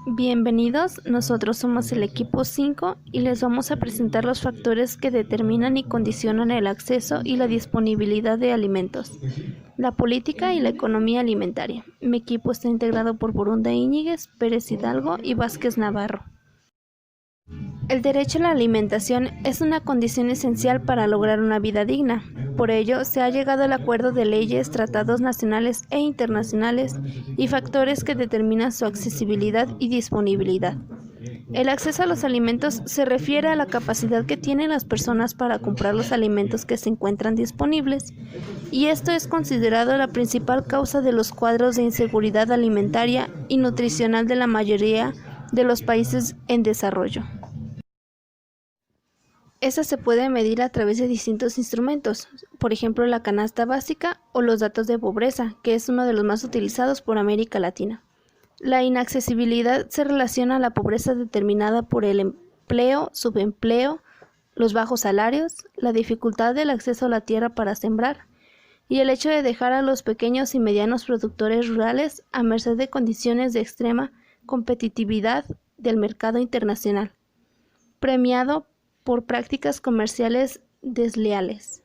Bienvenidos, nosotros somos el equipo 5 y les vamos a presentar los factores que determinan y condicionan el acceso y la disponibilidad de alimentos, la política y la economía alimentaria. Mi equipo está integrado por Borunda Íñiguez, Pérez Hidalgo y Vázquez Navarro. El derecho a la alimentación es una condición esencial para lograr una vida digna. Por ello, se ha llegado al acuerdo de leyes, tratados nacionales e internacionales y factores que determinan su accesibilidad y disponibilidad. El acceso a los alimentos se refiere a la capacidad que tienen las personas para comprar los alimentos que se encuentran disponibles, y esto es considerado la principal causa de los cuadros de inseguridad alimentaria y nutricional de la mayoría de los países en desarrollo. Esta se puede medir a través de distintos instrumentos, por ejemplo la canasta básica o los datos de pobreza, que es uno de los más utilizados por América Latina. La inaccesibilidad se relaciona a la pobreza determinada por el empleo, subempleo, los bajos salarios, la dificultad del acceso a la tierra para sembrar y el hecho de dejar a los pequeños y medianos productores rurales a merced de condiciones de extrema competitividad del mercado internacional, premiado por prácticas comerciales desleales.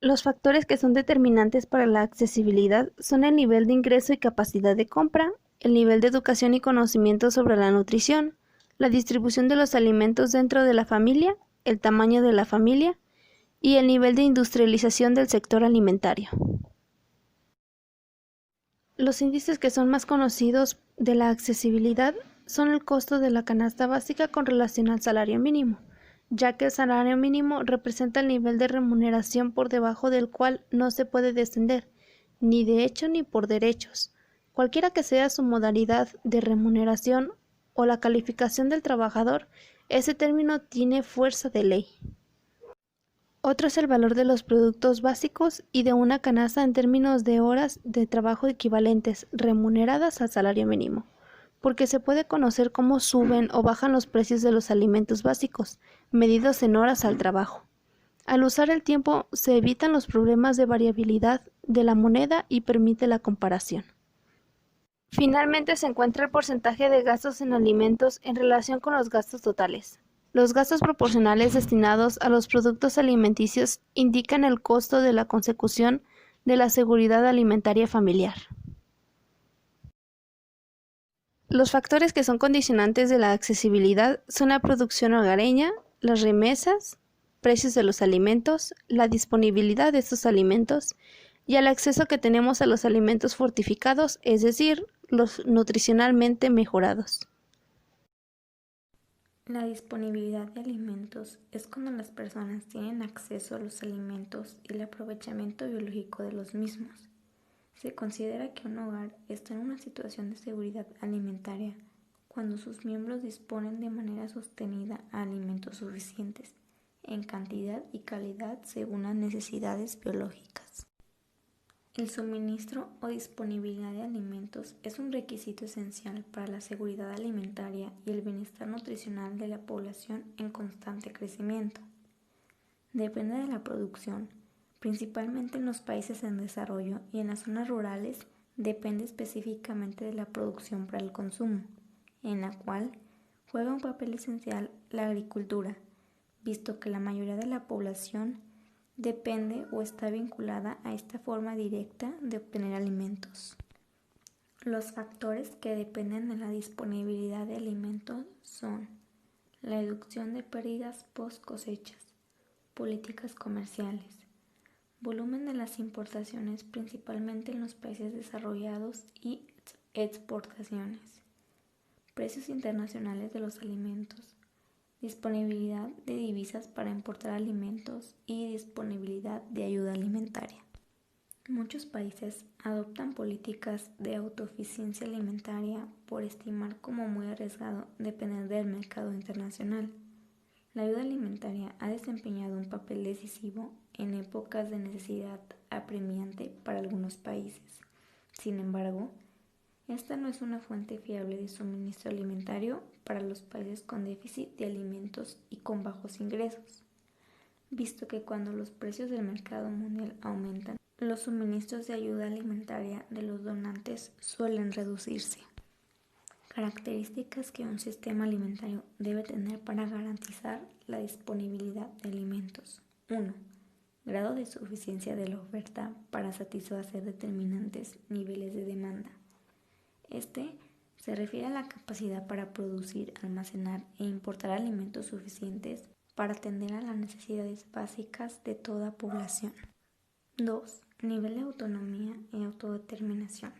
Los factores que son determinantes para la accesibilidad son el nivel de ingreso y capacidad de compra, el nivel de educación y conocimiento sobre la nutrición, la distribución de los alimentos dentro de la familia, el tamaño de la familia y el nivel de industrialización del sector alimentario. Los índices que son más conocidos de la accesibilidad son el costo de la canasta básica con relación al salario mínimo, ya que el salario mínimo representa el nivel de remuneración por debajo del cual no se puede descender, ni de hecho ni por derechos, cualquiera que sea su modalidad de remuneración o la calificación del trabajador. Ese término tiene fuerza de ley. Otro es el valor de los productos básicos y de una canasta en términos de horas de trabajo equivalentes remuneradas al salario mínimo, porque se puede conocer cómo suben o bajan los precios de los alimentos básicos, medidos en horas al trabajo. Al usar el tiempo se evitan los problemas de variabilidad de la moneda y permite la comparación. Finalmente se encuentra el porcentaje de gastos en alimentos en relación con los gastos totales. Los gastos proporcionales destinados a los productos alimenticios indican el costo de la consecución de la seguridad alimentaria familiar. Los factores que son condicionantes de la accesibilidad son la producción hogareña, las remesas, precios de los alimentos, la disponibilidad de estos alimentos y el acceso que tenemos a los alimentos fortificados, es decir, los nutricionalmente mejorados. La disponibilidad de alimentos es cuando las personas tienen acceso a los alimentos y el aprovechamiento biológico de los mismos. Se considera que un hogar está en una situación de seguridad alimentaria cuando sus miembros disponen de manera sostenida a alimentos suficientes, en cantidad y calidad según las necesidades biológicas. El suministro o disponibilidad de alimentos es un requisito esencial para la seguridad alimentaria y el bienestar nutricional de la población en constante crecimiento. Depende de la producción, principalmente en los países en desarrollo y en las zonas rurales depende específicamente de la producción para el consumo, en la cual juega un papel esencial la agricultura, visto que la mayoría de la población depende o está vinculada a esta forma directa de obtener alimentos. Los factores que dependen de la disponibilidad de alimentos son la reducción de pérdidas post cosechas, políticas comerciales, volumen de las importaciones principalmente en los países desarrollados y exportaciones, precios internacionales de los alimentos, disponibilidad de divisas para importar alimentos y disponibilidad de ayuda alimentaria. Muchos países adoptan políticas de autosuficiencia alimentaria por estimar como muy arriesgado depender del mercado internacional. La ayuda alimentaria ha desempeñado un papel decisivo en épocas de necesidad apremiante para algunos países. Sin embargo, esta no es una fuente fiable de suministro alimentario para los países con déficit de alimentos y con bajos ingresos, visto que cuando los precios del mercado mundial aumentan, los suministros de ayuda alimentaria de los donantes suelen reducirse. Características que un sistema alimentario debe tener para garantizar la disponibilidad de alimentos. 1. Grado de suficiencia de la oferta para satisfacer determinantes niveles de demanda. Este se refiere a la capacidad para producir, almacenar e importar alimentos suficientes para atender a las necesidades básicas de toda población. 2. Nivel de autonomía y autodeterminación.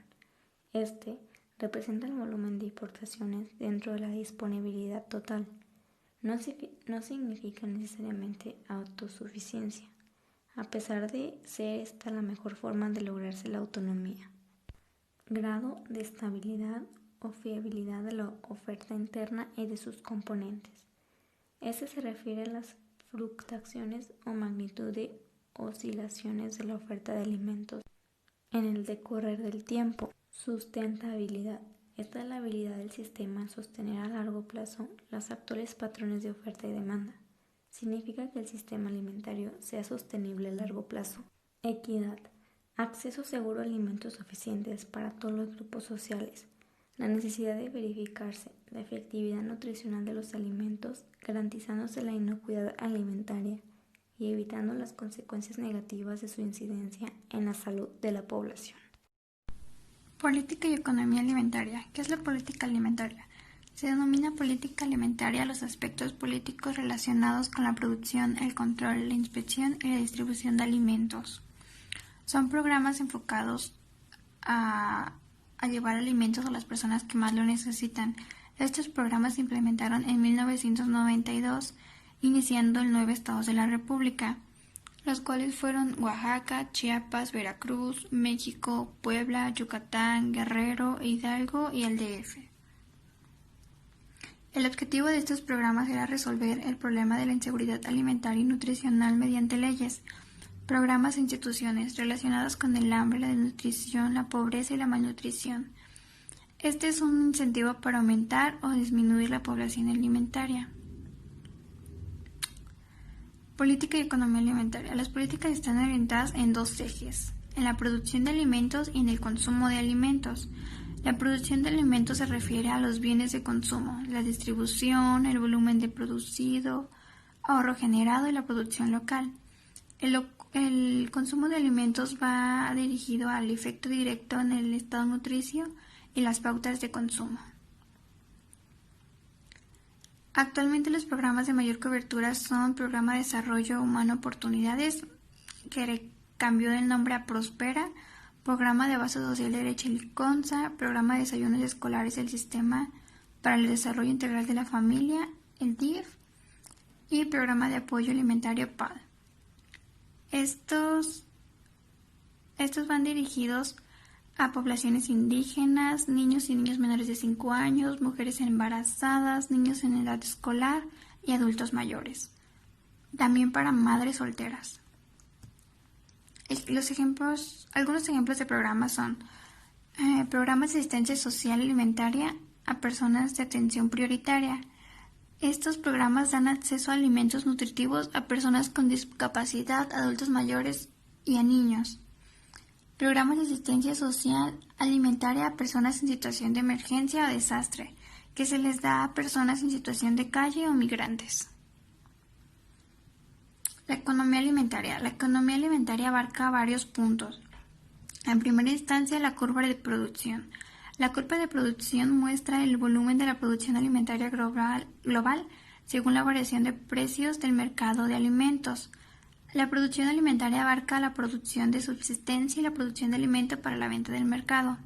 Este representa el volumen de importaciones dentro de la disponibilidad total. No significa necesariamente autosuficiencia, a pesar de ser esta la mejor forma de lograrse la autonomía. Grado de estabilidad o fiabilidad de la oferta interna y de sus componentes. Este se refiere a las fluctuaciones o magnitud de oscilaciones de la oferta de alimentos en el decorrer del tiempo. Sustentabilidad. Esta es la habilidad del sistema en sostener a largo plazo los actuales patrones de oferta y demanda. Significa que el sistema alimentario sea sostenible a largo plazo. Equidad. Acceso seguro a alimentos suficientes para todos los grupos sociales. La necesidad de verificarse la efectividad nutricional de los alimentos, garantizándose la inocuidad alimentaria y evitando las consecuencias negativas de su incidencia en la salud de la población. Política y economía alimentaria. ¿Qué es la política alimentaria? Se denomina política alimentaria a los aspectos políticos relacionados con la producción, el control, la inspección y la distribución de alimentos. Son programas enfocados a llevar alimentos a las personas que más lo necesitan. Estos programas se implementaron en 1992, iniciando en 9 estados de la República, los cuales fueron Oaxaca, Chiapas, Veracruz, México, Puebla, Yucatán, Guerrero, Hidalgo y el DF. El objetivo de estos programas era resolver el problema de la inseguridad alimentaria y nutricional mediante leyes, programas e instituciones relacionados con el hambre, la desnutrición, la pobreza y la malnutrición. Este es un incentivo para aumentar o disminuir la población alimentaria. Política y economía alimentaria. Las políticas están orientadas en 2 ejes, en la producción de alimentos y en el consumo de alimentos. La producción de alimentos se refiere a los bienes de consumo, la distribución, el volumen de producido, ahorro generado y la producción local. El consumo de alimentos va dirigido al efecto directo en el estado nutricio y las pautas de consumo. Actualmente los programas de mayor cobertura son Programa de Desarrollo Humano Oportunidades, que cambió el nombre a Prospera, Programa de Base Social de Leche el CONSA, Programa de Desayunos Escolares del Sistema para el Desarrollo Integral de la Familia, el DIF, y Programa de Apoyo Alimentario PAL. Estos van dirigidos a poblaciones indígenas, niños y niñas menores de 5 años, mujeres embarazadas, niños en edad escolar y adultos mayores. También para madres solteras. Algunos ejemplos de programas son programas de asistencia social alimentaria a personas de atención prioritaria. Estos programas dan acceso a alimentos nutritivos a personas con discapacidad, adultos mayores y a niños. Programas de asistencia social alimentaria a personas en situación de emergencia o desastre, que se les da a personas en situación de calle o migrantes. La economía alimentaria. La economía alimentaria abarca varios puntos. En primera instancia, la curva de producción. La curva de producción muestra el volumen de la producción alimentaria global según la variación de precios del mercado de alimentos. La producción alimentaria abarca la producción de subsistencia y la producción de alimento para la venta del mercado.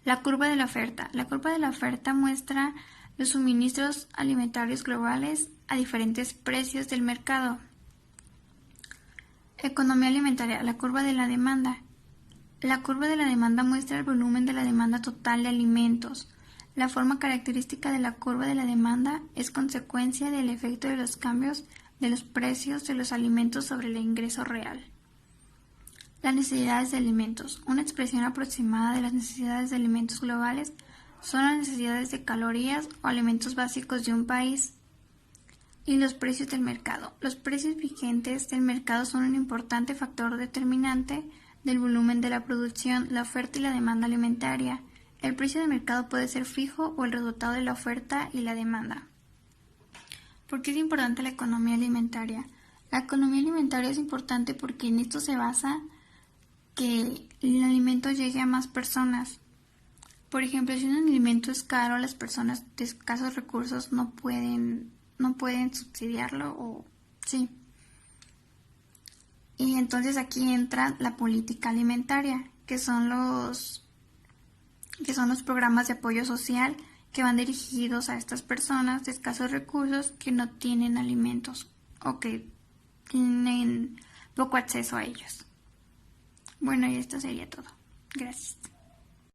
La curva de la oferta. La curva de la oferta muestra los suministros alimentarios globales a diferentes precios del mercado. Economía alimentaria. La curva de la demanda. La curva de la demanda muestra el volumen de la demanda total de alimentos. La forma característica de la curva de la demanda es consecuencia del efecto de los cambios de los precios de los alimentos sobre el ingreso real. Las necesidades de alimentos. Una expresión aproximada de las necesidades de alimentos globales son las necesidades de calorías o alimentos básicos de un país. Y los precios del mercado. Los precios vigentes del mercado son un importante factor determinante del volumen de la producción, la oferta y la demanda alimentaria. El precio de mercado puede ser fijo o el resultado de la oferta y la demanda. ¿Por qué es importante la economía alimentaria? La economía alimentaria es importante porque en esto se basa que el alimento llegue a más personas. Por ejemplo, si un alimento es caro, las personas de escasos recursos no pueden subsidiarlo o sí. Y entonces aquí entra la política alimentaria, que son los programas de apoyo social que van dirigidos a estas personas de escasos recursos que no tienen alimentos o que tienen poco acceso a ellos. Bueno, y esto sería todo. Gracias.